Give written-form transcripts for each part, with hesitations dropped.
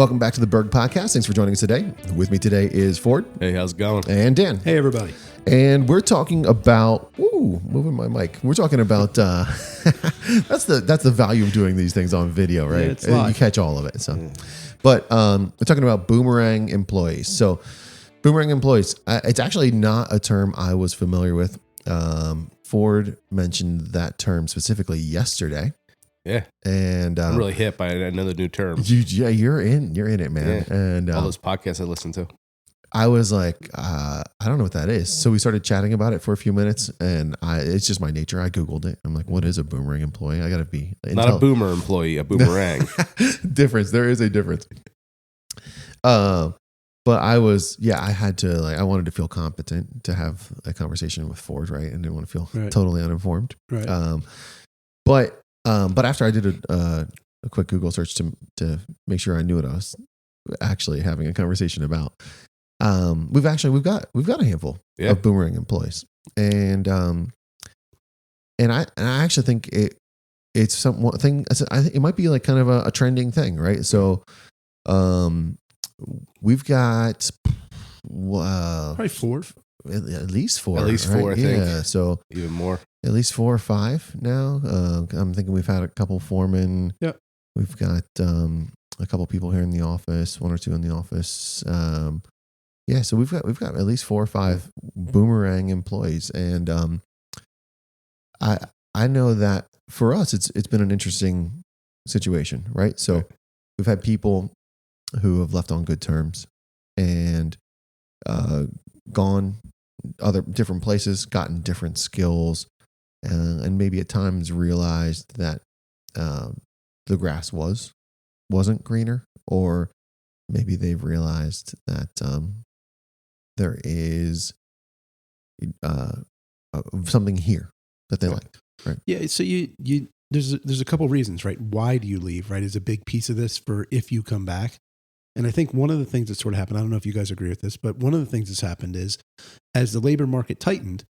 Welcome back to the Berg podcast. Thanks for joining us today. With me today is Ford. Hey, how's it going? And Dan. Hey, everybody. And we're talking about, moving my mic. We're talking about, that's the value of doing these things on video, right? Yeah, it's live. You catch all of it. So, But we're talking about Boomerang employees. So Boomerang employees, it's actually not a term I was familiar with. Ford mentioned that term specifically yesterday. Yeah, and I'm really hip by another new term. You're in it, man. Yeah. And all those podcasts I listen to. I was like, I don't know what that is. So we started chatting about it for a few minutes, and it's just my nature. I Googled it. I'm like, what is a Boomerang employee? I got to be not a boomer employee, a boomerang. Difference. There is a difference. But I had to, I wanted to feel competent to have a conversation with Ford, right? And didn't want to feel totally uninformed. Right. But after I did a quick Google search to make sure I knew what I was actually having a conversation about, we've got a handful of Boomerang employees, and I actually think it's something. I think it might be like kind of a trending thing, right? So, we've got probably four. At least four. At least four, right? I think. Yeah, so even more. At least 4 or 5 now. I'm thinking we've had a couple foremen. Yep. We've got a couple people here in the office, 1 or 2 in the office. So we've got at least 4 or 5 Boomerang employees, and I know that for us it's been an interesting situation, right? So we've had people who have left on good terms and gone other different places, gotten different skills, and maybe at times realized that the grass wasn't greener, or maybe they've realized that there is something here that they like, right? Yeah. So you there's a couple reasons, right? Why do you leave? Right, is a big piece of this for if you come back. And I think one of the things that sort of happened, I don't know if you guys agree with this, but one of the things that's happened is as the labor market tightened,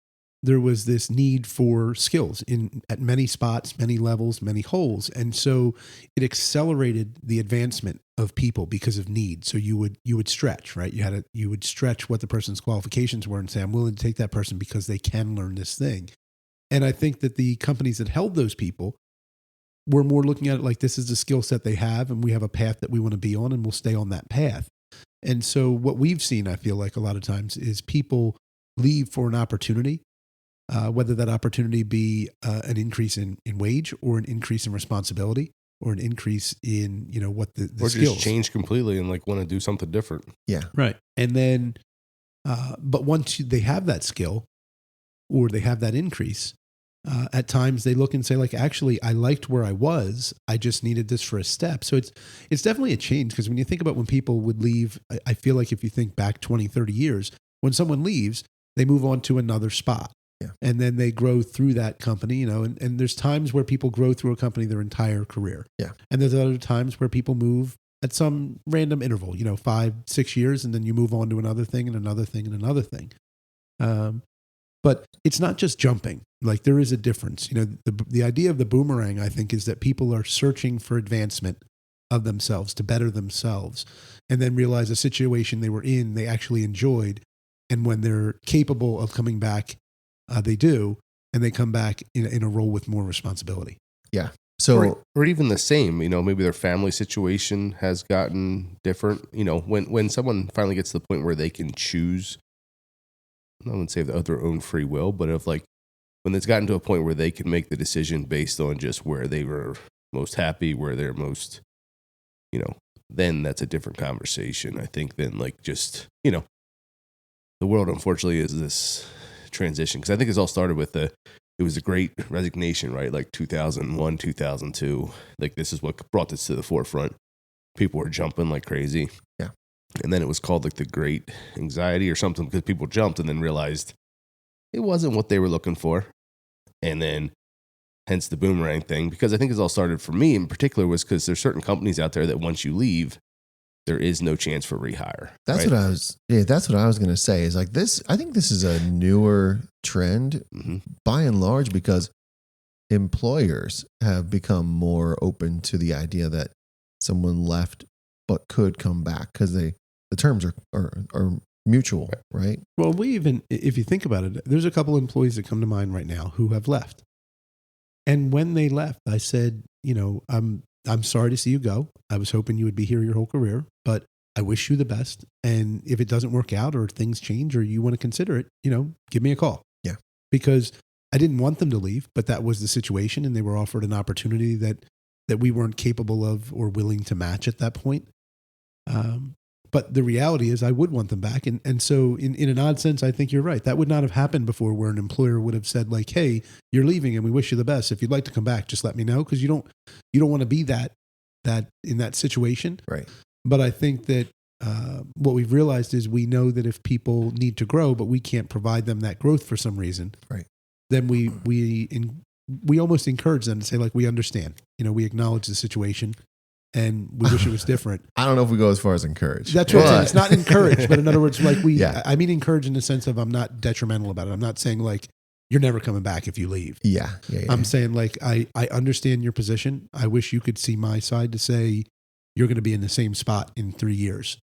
there was this need for skills at many spots, many levels, many holes. And so it accelerated the advancement of people because of need. So you would stretch, right? You would stretch what the person's qualifications were and say, I'm willing to take that person because they can learn this thing. And I think that the companies that held those people were more looking at it like this is the skill set they have, and we have a path that we want to be on, and we'll stay on that path. And so what we've seen, I feel like a lot of times, is people leave for an opportunity, whether that opportunity be an increase in wage, or an increase in responsibility, or an increase in what the or skills. just change completely and want to do something different. Yeah, right. And then, but once they have that skill, or they have that increase, at times they look and say, like, actually, I liked where I was. I just needed this for a step. So it's definitely a change, because when you think about when people would leave, I feel like if you think back 20, 30 years, when someone leaves, they move on to another spot. Yeah. And then they grow through that company, and there's times where people grow through a company their entire career. Yeah. And there's other times where people move at some random interval, 5, 6 years, and then you move on to another thing and another thing and another thing. But it's not just jumping. Like, there is a difference. The idea of the boomerang, I think, is that people are searching for advancement of themselves, to better themselves, and then realize a situation they were in, they actually enjoyed. And when they're capable of coming back, they do, and they come back in a role with more responsibility. Yeah. So, or even the same, maybe their family situation has gotten different. When someone finally gets to the point where they can choose, I wouldn't say of their own free will, but when it's gotten to a point where they can make the decision based on just where they were most happy, where they're most, then that's a different conversation, I think, than the world, unfortunately, is this transition. Because I think it's all started with it was a great resignation, right? Like 2001, 2002. Like, this is what brought this to the forefront. People were jumping like crazy. Yeah. And then it was called the Great Anxiety or something, because people jumped and then realized it wasn't what they were looking for. And then hence the boomerang thing, because I think it's all started for me in particular was because there's certain companies out there that once you leave, there is no chance for rehire. That's right? That's what I was going to say is like this. I think this is a newer trend by and large, because employers have become more open to the idea that someone left but could come back because the terms are mutual, right? Well, if you think about it, there's a couple employees that come to mind right now who have left. And when they left, I said, I'm sorry to see you go. I was hoping you would be here your whole career, but I wish you the best. And if it doesn't work out or things change or you want to consider it, give me a call. Yeah. Because I didn't want them to leave, but that was the situation. And they were offered an opportunity that we weren't capable of or willing to match at that point. But the reality is I would want them back. And so in an odd sense, I think you're right. That would not have happened before where an employer would have said like, hey, you're leaving and we wish you the best. If you'd like to come back, just let me know. Cause you don't want to be that in that situation. Right. But I think that what we've realized is we know that if people need to grow, but we can't provide them that growth for some reason, right? Then we almost encourage them to say like, we understand, we acknowledge the situation. And we wish it was different. I don't know if we go as far as encourage. That's what I'm saying. It's not encouraged, but in other words, like I mean encourage in the sense of I'm not detrimental about it. I'm not saying like you're never coming back if you leave. Yeah. I'm saying like I understand your position. I wish you could see my side to say you're going to be in the same spot in 3 years.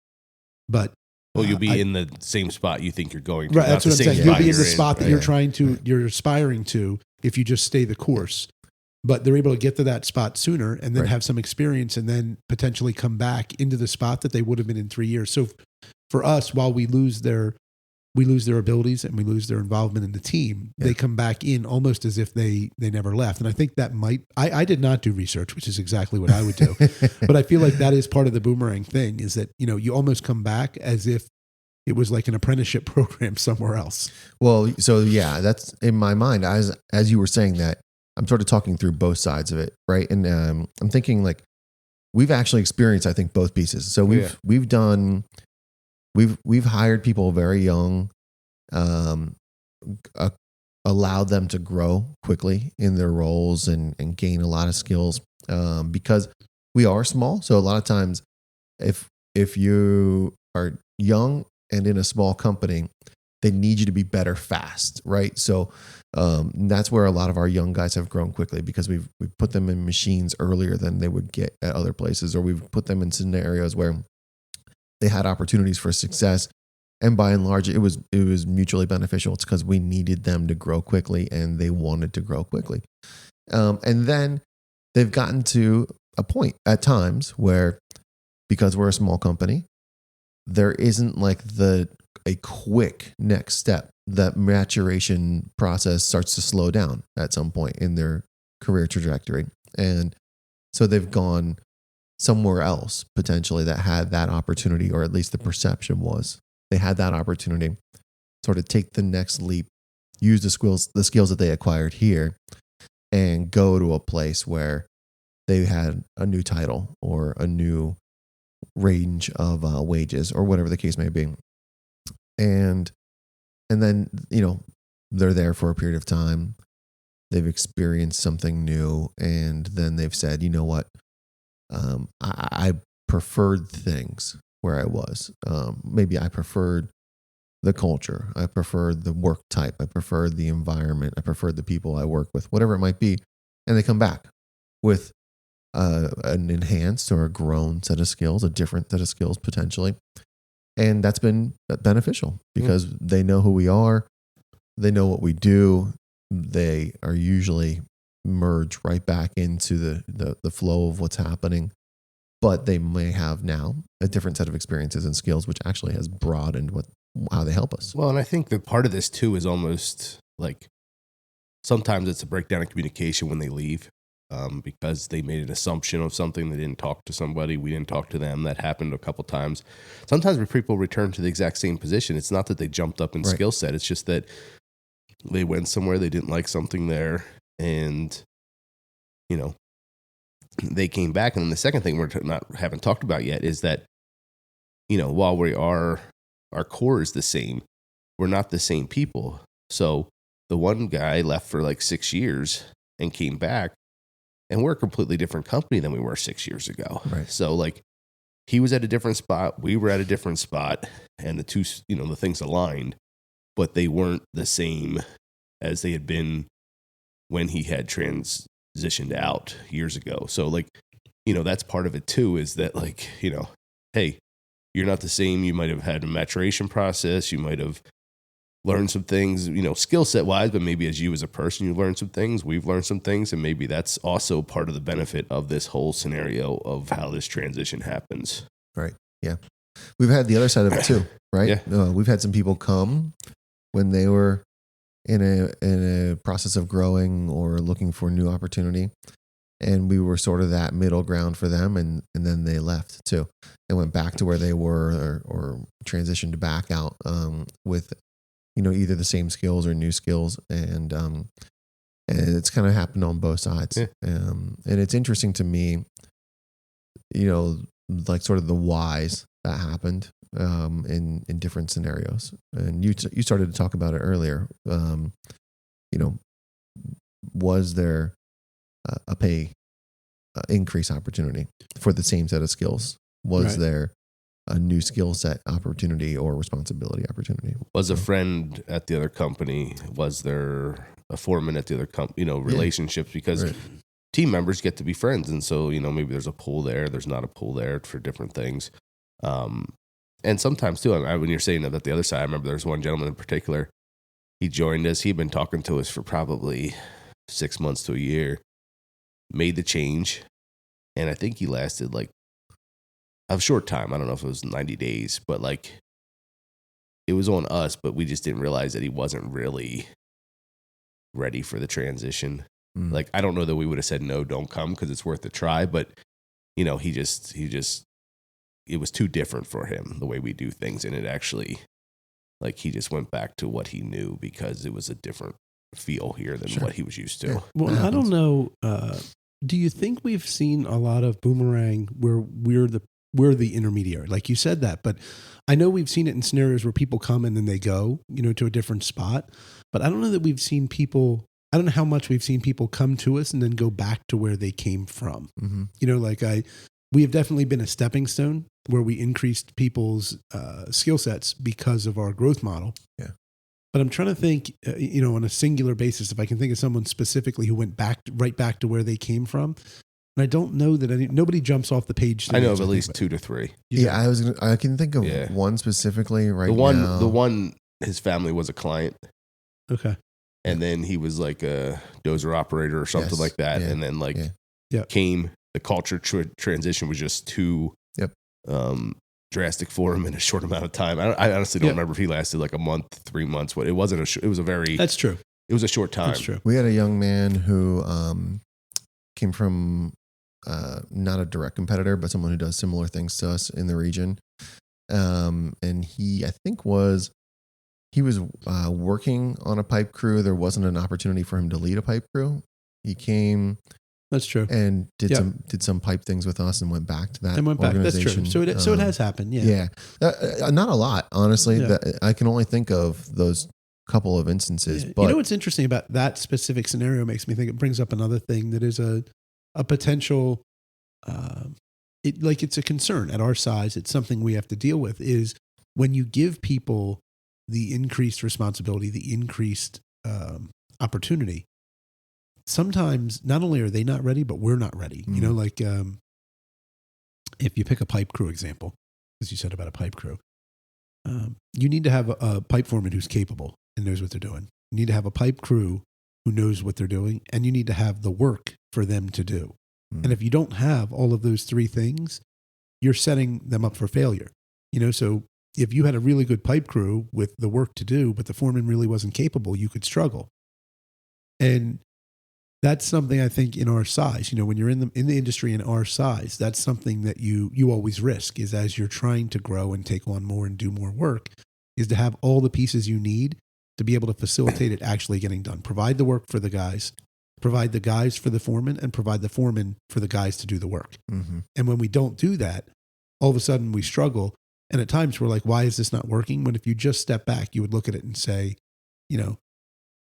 But you'll be in the same spot you think you're going to. Right. That's what I'm saying. You'll be in the spot that right. you're aspiring to if you just stay the course. But they're able to get to that spot sooner and then right. have some experience and then potentially come back into the spot that they would have been in 3 years. So for us, while we lose their abilities and we lose their involvement in the team, they come back in almost as if they never left. And I think that I did not do research, which is exactly what I would do. But I feel like that is part of the Boomerang thing is that, you almost come back as if it was like an apprenticeship program somewhere else. Well, so yeah, that's in my mind. As you were saying that, I'm sort of talking through both sides of it, right? And I'm thinking like we've actually experienced, I think, both pieces. So we've hired people very young, allowed them to grow quickly in their roles and gain a lot of skills because we are small. So a lot of times, if you are young and in a small company, they need you to be better fast, right? So that's where a lot of our young guys have grown quickly because we've put them in machines earlier than they would get at other places, or we've put them in scenarios where they had opportunities for success. And by and large, it was mutually beneficial. It's because we needed them to grow quickly and they wanted to grow quickly. And then they've gotten to a point at times where, because we're a small company, there isn't like a quick next step. That maturation process starts to slow down at some point in their career trajectory. And so they've gone somewhere else potentially that had that opportunity, or at least the perception was they had that opportunity, sort of take the next leap, use the skills that they acquired here and go to a place where they had a new title or a new range of wages or whatever the case may be. And then, they're there for a period of time. They've experienced something new. And then they've said, you know what? I preferred things where I was. Maybe I preferred the culture. I preferred the work type. I preferred the environment. I preferred the people I work with, whatever it might be. And they come back with an enhanced or a grown set of skills, a different set of skills potentially. And that's been beneficial because they know who we are. They know what we do. They are usually merged right back into the flow of what's happening. But they may have now a different set of experiences and skills, which actually has broadened how they help us. Well, and I think that part of this too is almost like sometimes it's a breakdown in communication when they leave. Because they made an assumption of something. They didn't talk to somebody. We didn't talk to them. That happened a couple times. Sometimes when people return to the exact same position, it's not that they jumped up in skill set. It's just that they went somewhere, they didn't like something there, and they came back. And then the second thing haven't talked about yet is that while our core is the same, we're not the same people. So the one guy left for like 6 years and came back. And we're a completely different company than we were 6 years ago. Right. So like he was at a different spot. We were at a different spot. And the two, the things aligned, but they weren't the same as they had been when he had transitioned out years ago. So like, that's part of it too, is that like, hey, you're not the same. You might have had a maturation process. You might have learned some things, skill set wise, but maybe as you as a person, you learned some things. We've learned some things. And maybe that's also part of the benefit of this whole scenario of how this transition happens. Right. Yeah. We've had the other side of it too, right? Yeah. We've had some people come when they were in a process of growing or looking for new opportunity. And we were sort of that middle ground for them. And then they left too. They went back to where they were or transitioned back out with, either the same skills or new skills. And it's kind of happened on both sides. Yeah. And it's interesting to me, like sort of the whys that happened in different scenarios. And you started to talk about it earlier. Was there a pay increase opportunity for the same set of skills? Was there a new skill set opportunity or responsibility opportunity? Was a friend at the other company? Was there a foreman at the other company? Relationships, because team members get to be friends. And so, maybe there's a pull there. There's not a pull there for different things. And sometimes too, when you're saying that the other side, I remember there's one gentleman in particular. He joined us. He'd been talking to us for probably 6 months to a year, made the change. And I think he lasted like a short time. I don't know if it was 90 days, but like it was on us, but we just didn't realize that he wasn't really ready for the transition. Like, I don't know that we would have said, no, don't come because it's worth a try. But, he just, it was too different for him, the way we do things. And it actually, like, he just went back to what he knew because it was a different feel here than what he was used to. Yeah. Well, I don't know. Do you think we've seen a lot of Boomerang where we're the intermediary? Like you said that, but I know we've seen it in scenarios where people come and then they go, to a different spot. But I don't know that we've seen people. I don't know how much we've seen people come to us and then go back to where they came from. Mm-hmm. We have definitely been a stepping stone where we increased people's skill sets because of our growth model. Yeah. But I'm trying to think, on a singular basis, if I can think of someone specifically who went right back to where they came from. And I don't know that nobody jumps off the page. I know of at least 2 to 3. Yeah, I can think of one specifically now. The one, his family was a client. Okay. And then he was like a dozer operator or something like that. Yeah. And then came, the culture transition was just too drastic for him in a short amount of time. I honestly don't remember if he lasted like a month, 3 months. It wasn't it was a very... That's true. It was a short time. That's true. We had a young man who came from not a direct competitor, but someone who does similar things to us in the region. And he was working on a pipe crew. There wasn't an opportunity for him to lead a pipe crew. He came. That's true. And did some pipe things with us and went back to that. And went back. That's true. So it has happened. Yeah. Yeah. Not a lot, honestly. Yeah. I can only think of those couple of instances. But what's interesting about that specific scenario makes me think it brings up another thing that is a potential. It's a concern at our size. It's something we have to deal with. Is when you give people the increased responsibility, the increased opportunity, sometimes not only are they not ready, but we're not ready. Mm. If you pick a pipe crew example, as you said about a pipe crew, you need to have a pipe foreman who's capable and knows what they're doing. You need to have a pipe crew who knows what they're doing, and you need to have the work for them to do. Mm. And if you don't have all of those 3 things, you're setting them up for failure. So if you had a really good pipe crew with the work to do, but the foreman really wasn't capable, you could struggle. And that's something I think in our size, when you're in the industry in our size, that's something that you always risk is as you're trying to grow and take on more and do more work, is to have all the pieces you need to be able to facilitate it actually getting done. Provide the work for the guys, provide the guys for the foreman, and provide the foreman for the guys to do the work. Mm-hmm. And when we don't do that, all of a sudden we struggle. And at times we're like, why is this not working? When if you just step back, you would look at it and say,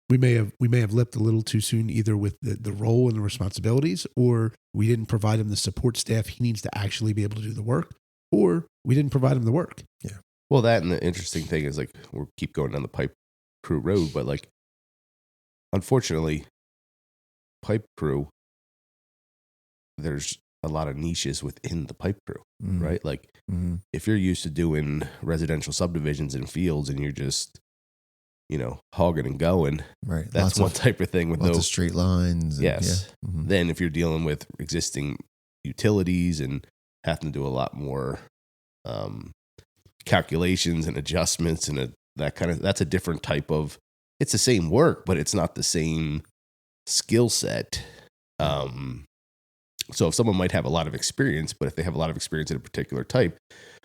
we may have leapt a little too soon, either with the role and the responsibilities, or we didn't provide him the support staff he needs to actually be able to do the work, or we didn't provide him the work. Yeah. Well, that and the interesting thing is we'll keep going down the pipe crew road, but unfortunately, pipe crew, there's a lot of niches within the pipe crew, Mm. right? Like Mm-hmm. if you're used to doing residential subdivisions and fields and you're just, hogging and going, Right. that's one type of thing with lots no of straight lines. And, Yes. Yeah. Mm-hmm. Then if you're dealing with existing utilities and having to do a lot more calculations and adjustments and that's a different type of, it's the same work, but it's not the same skill set. So if someone might have a lot of experience, but if they have a lot of experience in a particular type,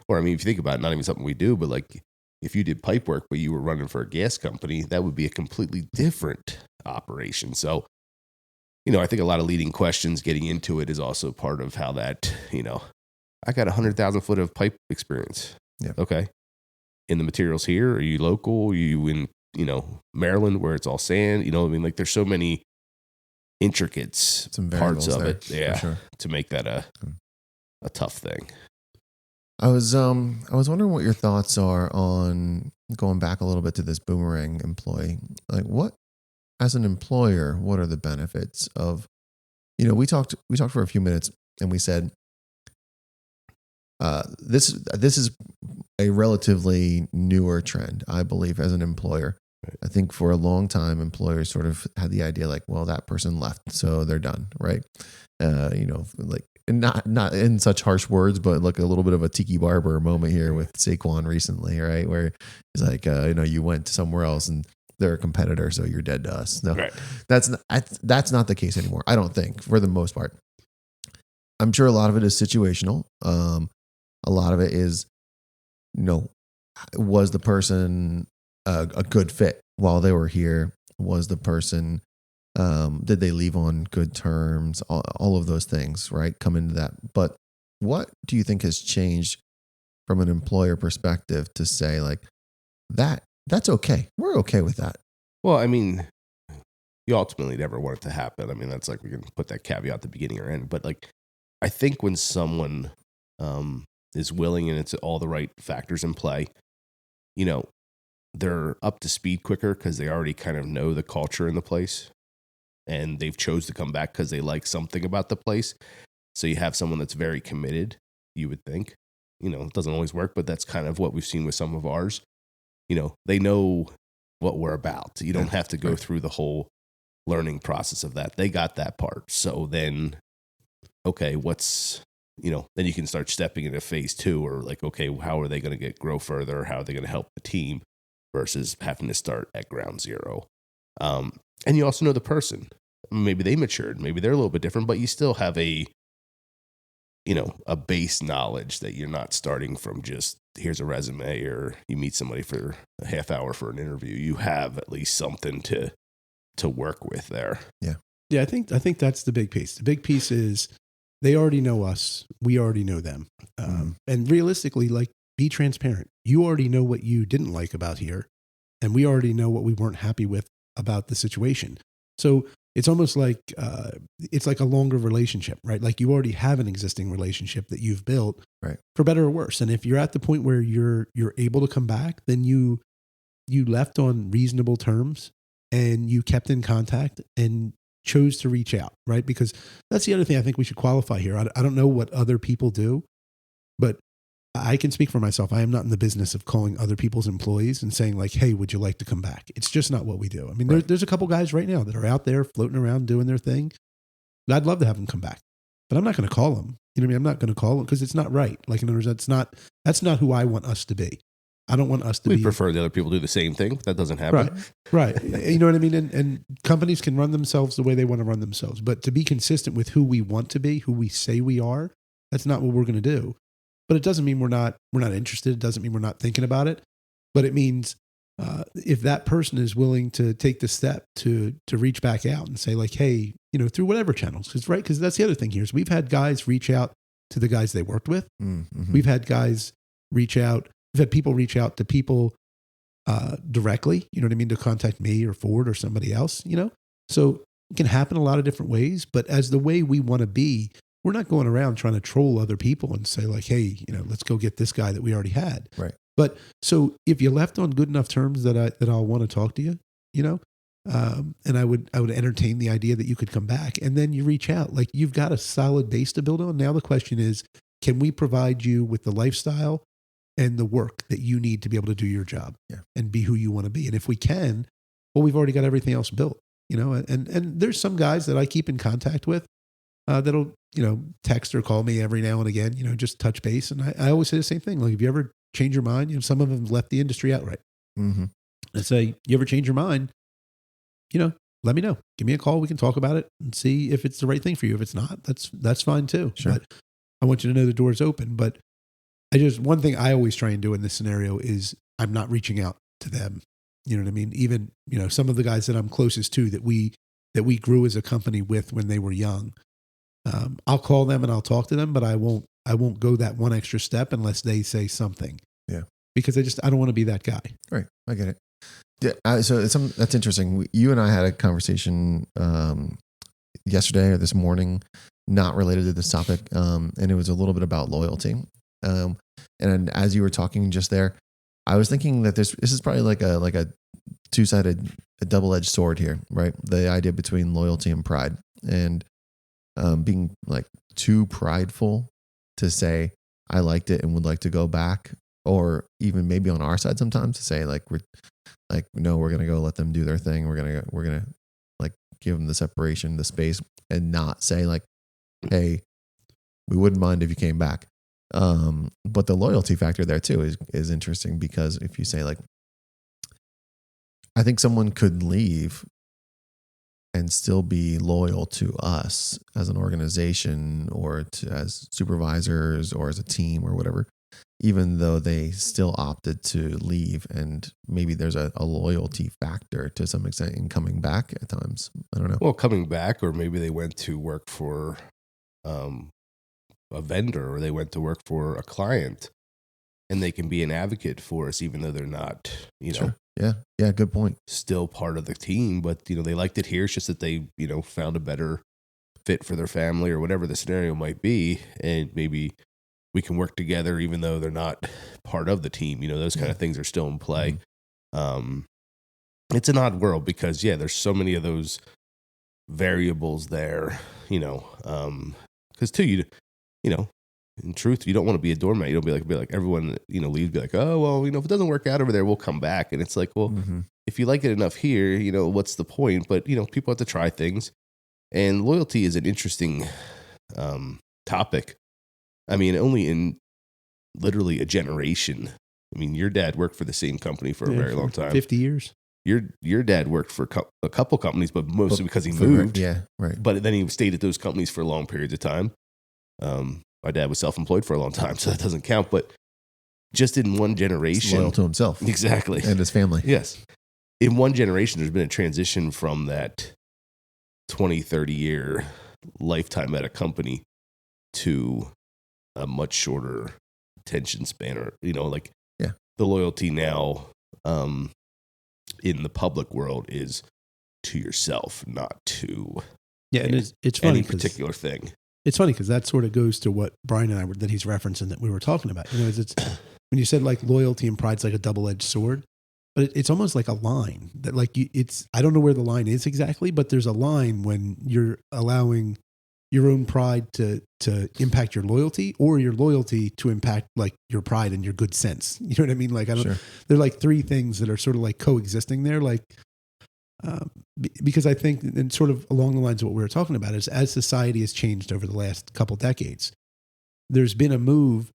or if you think about it, not even something we do, but like if you did pipe work, but you were running for a gas company, that would be a completely different operation. So, I think a lot of leading questions getting into it is also part of how that, I got 100,000 foot of pipe experience. Yeah. Okay. In the materials here, are you local? Are you in, Maryland where it's all sand? Like there's so many intricates Some parts of variables it. there, Yeah. for sure. To make that a tough thing. I was wondering what your thoughts are on going back a little bit to this Boomerang employee. Like, what, as an employer, what are the benefits of? We talked for a few minutes, and we said this is a relatively newer trend, I believe, as an employer. Right. I think for a long time, employers sort of had the idea like, well, that person left, so they're done, right? Like. Not in such harsh words, but like a little bit of a Tiki Barber moment here with Saquon recently, right? Where he's like, you went somewhere else and they're a competitor, so you're dead to us. No, Right. that's not the case anymore. I don't think, for the most part. I'm sure a lot of it is situational. A lot of it is, was the person a good fit while they were here? Was the person did they leave on good terms? All of those things, right, come into that. But what do you think has changed from an employer perspective to say like that's okay? We're okay with that. Well, you ultimately never want it to happen. That's like, we can put that caveat at the beginning or end. But like, I think when someone is willing and it's all the right factors in play, they're up to speed quicker because they already kind of know the culture in the place. And they've chose to come back because they like something about the place. So you have someone that's very committed, you would think. It doesn't always work, but that's kind of what we've seen with some of ours. They know what we're about. You don't have to go through the whole learning process of that. They got that part. So then, okay, then you can start stepping into phase 2, or like, okay, how are they going to grow further? How are they going to help the team versus having to start at ground zero? And you also know the person. Maybe they matured. Maybe they're a little bit different, but you still have a base knowledge that you're not starting from just, here's a resume, or you meet somebody for a half hour for an interview. You have at least something to work with there. Yeah. I think that's the big piece. The big piece is they already know us. We already know them. And realistically, like, be transparent. You already know what you didn't like about here, and we already know what we weren't happy with about the situation. So it's almost like it's like a longer relationship, right? Like, you already have an existing relationship that you've built, right, for better or worse. And if you're at the point where you're able to come back, then you left on reasonable terms and you kept in contact and chose to reach out, right? Because that's the other thing I think we should qualify here. I don't know what other people do, but I can speak for myself. I am not in the business of calling other people's employees and saying like, hey, would you like to come back? It's just not what we do. Right. There's a couple guys right now that are out there floating around doing their thing. I'd love to have them come back, but I'm not going to call them. You know what I mean? I'm not going to call them because it's not right. Like, in other words, that's not who I want us to be. I don't want us to be. We prefer the other people do the same thing. That doesn't happen. Right. You know what I mean? And companies can run themselves the way they want to run themselves, but to be consistent with who we want to be, who we say we are, that's not what we're going to do. But it doesn't mean we're not interested. It doesn't mean we're not thinking about it. But it means if that person is willing to take the step to reach back out and say like, hey, through whatever channels, because that's the other thing here is we've had guys reach out to the guys they worked with. Mm-hmm. We've had guys reach out. We've had people reach out to people directly. You know what I mean? To contact me or Ford or somebody else. So it can happen a lot of different ways. But as the way we want to be, we're not going around trying to troll other people and say like, hey, let's go get this guy that we already had. Right. But so if you left on good enough terms that I'll want to talk to you, And I would entertain the idea that you could come back, and then you reach out. Like, you've got a solid base to build on. Now the question is, can we provide you with the lifestyle and the work that you need to be able to do your job and be who you want to be? And if we can, well, we've already got everything else built, you know. And there's some guys that I keep in contact with that'll, you know, text or call me every now and again, you know, just touch base. And I always say the same thing. Like, if you ever change your mind, you know, some of them left the industry outright. Mm-hmm. I say, you ever change your mind, you know, let me know. Give me a call. We can talk about it and see if it's the right thing for you. If it's not, that's fine too. Sure. But I want you to know the door's open. But one thing I always try and do in this scenario is I'm not reaching out to them. You know what I mean? Even, you know, some of the guys that I'm closest to that we grew as a company with when they were young, I'll call them and I'll talk to them, but I won't go that one extra step unless they say something. Yeah. Because I don't want to be that guy. Right. I get it. Yeah. So that's interesting. You and I had a conversation yesterday or this morning, not related to this topic. And it was a little bit about loyalty. And as you were talking just there, I was thinking that this is probably like a two-sided, a double-edged sword here, right? The idea between loyalty and pride, and being like too prideful to say, I liked it and would like to go back, or even maybe on our side sometimes to say like, no, we're going to go let them do their thing. We're going to like give them the separation, the space, and not say like, hey, we wouldn't mind if you came back. But the loyalty factor there too is interesting, because if you say like, I think someone could leave and still be loyal to us as an organization, or as supervisors, or as a team, or whatever, even though they still opted to leave. And maybe there's a loyalty factor to some extent in coming back at times. I don't know. Well, coming back, or maybe they went to work for a vendor, or they went to work for a client, and they can be an advocate for us, even though they're not, you know. Sure. Yeah. Good point. Still part of the team, but, you know, they liked it here. It's just that they, you know, found a better fit for their family, or whatever the scenario might be. And maybe we can work together, even though they're not part of the team. You know, those kind of things are still in play. Mm-hmm. It's an odd world, because there's so many of those variables there, you know, because too, you know, in truth, you don't want to be a doormat. You don't be like everyone, you know, leaves, be like, oh, well, you know, if it doesn't work out over there, we'll come back. And it's like, well, if you like it enough here, you know, what's the point? But, you know, people have to try things. And loyalty is an interesting topic. I mean, only in literally a generation. I mean, your dad worked for the same company for a very long time. 50 years. Your dad worked for a couple companies, but mostly because he moved. Yeah, right. But then he stayed at those companies for long periods of time. My dad was self-employed for a long time, so that doesn't count. But just in one generation, he's loyal to himself, exactly, and his family. Yes, in one generation, there's been a transition from that 20, 30-year lifetime at a company to a much shorter attention span, or, you know, like the loyalty now in the public world is to yourself, not to and it's funny, any particular thing. It's funny because that sort of goes to what Brian and I that he's referencing that we were talking about. You know, it's when you said like loyalty and pride's like a double-edged sword, but it's almost like a line that like I don't know where the line is exactly, but there's a line when you're allowing your own pride to impact your loyalty, or your loyalty to impact like your pride and your good sense. You know what I mean? Like they're like three things that are sort of like coexisting there. Like, because I think, and sort of along the lines of what we were talking about, is as society has changed over the last couple decades, there's been a move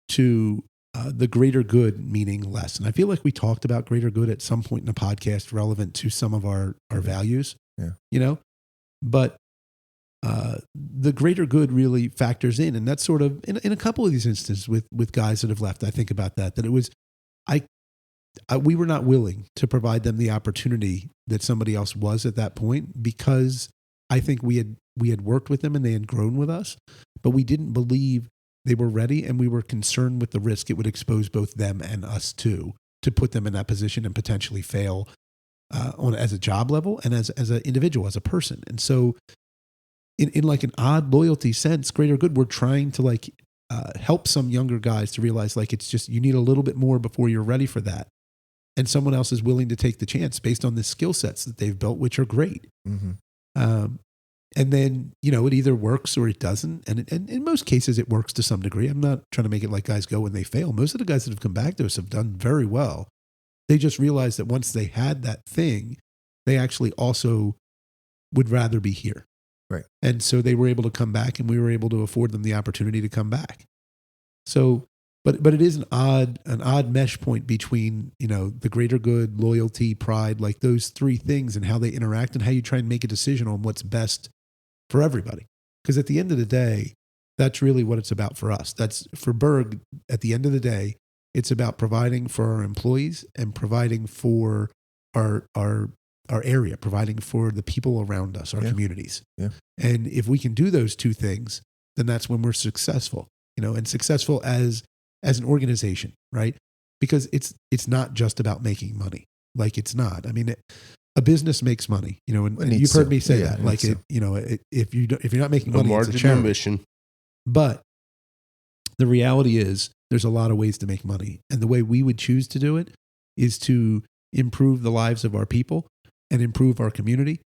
to the greater good meaning less. And I feel like we talked about greater good at some point in the podcast relevant to some of our values, you know, but the greater good really factors in. And that's sort of in a couple of these instances with guys that have left, I think about that it was, we were not willing to provide them the opportunity that somebody else was at that point, because I think we had worked with them and they had grown with us, but we didn't believe they were ready, and we were concerned with the risk it would expose both them and us to put them in that position and potentially fail as a job level and as an individual, as a person. And so in like an odd loyalty sense, greater good, we're trying to like help some younger guys to realize like it's just, you need a little bit more before you're ready for that. and someone else is willing to take the chance based on the skill sets that they've built, which are great. And then, it either works or it doesn't. And in most cases, it works to some degree. I'm not trying to make it like guys go when they fail. Most of the guys that have come back to us have done very well. They just realized that once they had that thing, they actually also would rather be here. Right. And so they were able to come back, and we were able to afford them the opportunity to come back. So, but it is an odd mesh point between, the greater good, loyalty, pride, like those three things, and how they interact and how you try and make a decision on what's best for everybody. Because at the end of the day, that's really what it's about for us. That's for Berg. At the end of the day, it's about providing for our employees and providing for our area, providing for the people around us, our communities. Yeah. And if we can do those two things, then that's when we're successful, and successful as an organization, right? Because it's not just about making money. Like, it's not. I mean, a business makes money, and you've heard me say that. Like, if you're not making money, it's a charity. Mission. But the reality is, there's a lot of ways to make money, and the way we would choose to do it is to improve the lives of our people and improve our community,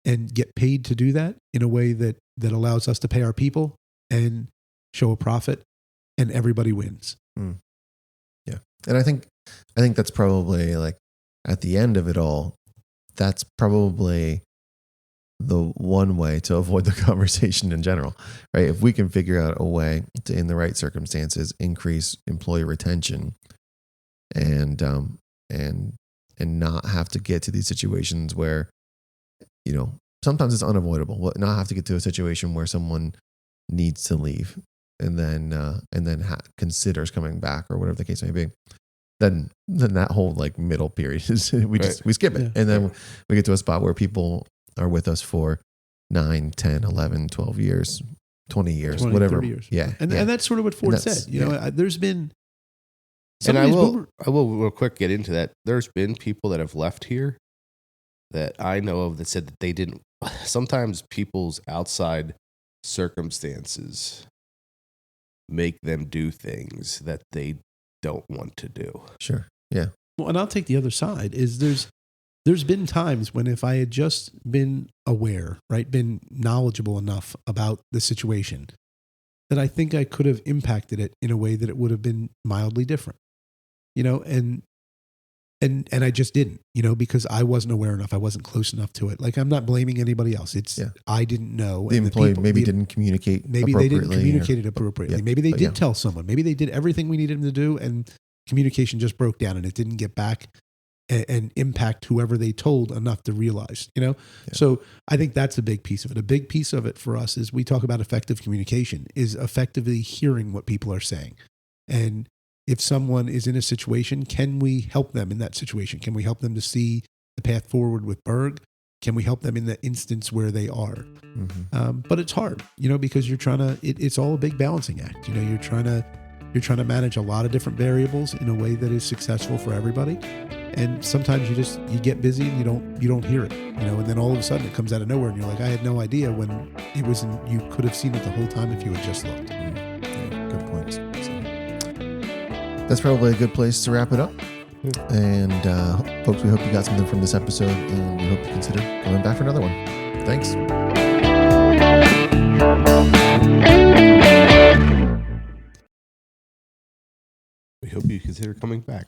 and get paid to do that in a way that allows us to pay our people and show a profit, and everybody wins. Yeah. And I think that's probably, like, at the end of it all, that's probably the one way to avoid the conversation in general, right? If we can figure out a way to, in the right circumstances, increase employee retention and not have to get to these situations where, sometimes it's unavoidable. Not have to get to a situation where someone needs to leave and then considers coming back, or whatever the case may be. Then that whole, like, middle period is we skip it. And then we get to a spot where people are with us for 9, 10, 11, 12 years, 20 years, whatever. 30 years. Yeah. And that's sort of what Ford said. There's been, and I will real quick get into that. There's been people that have left here that I know of that said that they didn't. Sometimes people's outside circumstances make them do things that they don't want to do. Sure. Yeah. Well, and I'll take the other side. Is there's been times when, if I had just been aware, right, been knowledgeable enough about the situation, that I think I could have impacted it in a way that it would have been mildly different, and I just didn't, because I wasn't aware enough. I wasn't close enough to it. Like, I'm not blaming anybody else. I didn't know. The employee didn't communicate. Maybe they didn't communicate it appropriately. Yeah, maybe they did tell someone. Maybe they did everything we needed them to do, and communication just broke down, and it didn't get back and impact whoever they told enough to realize, Yeah. So I think that's a big piece of it. A big piece of it for us is, we talk about effective communication, is effectively hearing what people are saying. And if someone is in a situation, can we help them in that situation? Can we help them to see the path forward with Berg? Can we help them in the instance where they are? Mm-hmm. But it's hard, because you're trying to, it's all a big balancing act. You're trying to manage a lot of different variables in a way that is successful for everybody. And sometimes you get busy and you don't hear it, and then all of a sudden it comes out of nowhere, and you're like, I had no idea, when it was you could have seen it the whole time if you had just looked. Yeah, good points. So that's probably a good place to wrap it up. And folks, we hope you got something from this episode, and we hope you consider coming back for another one. Thanks. We hope you consider coming back.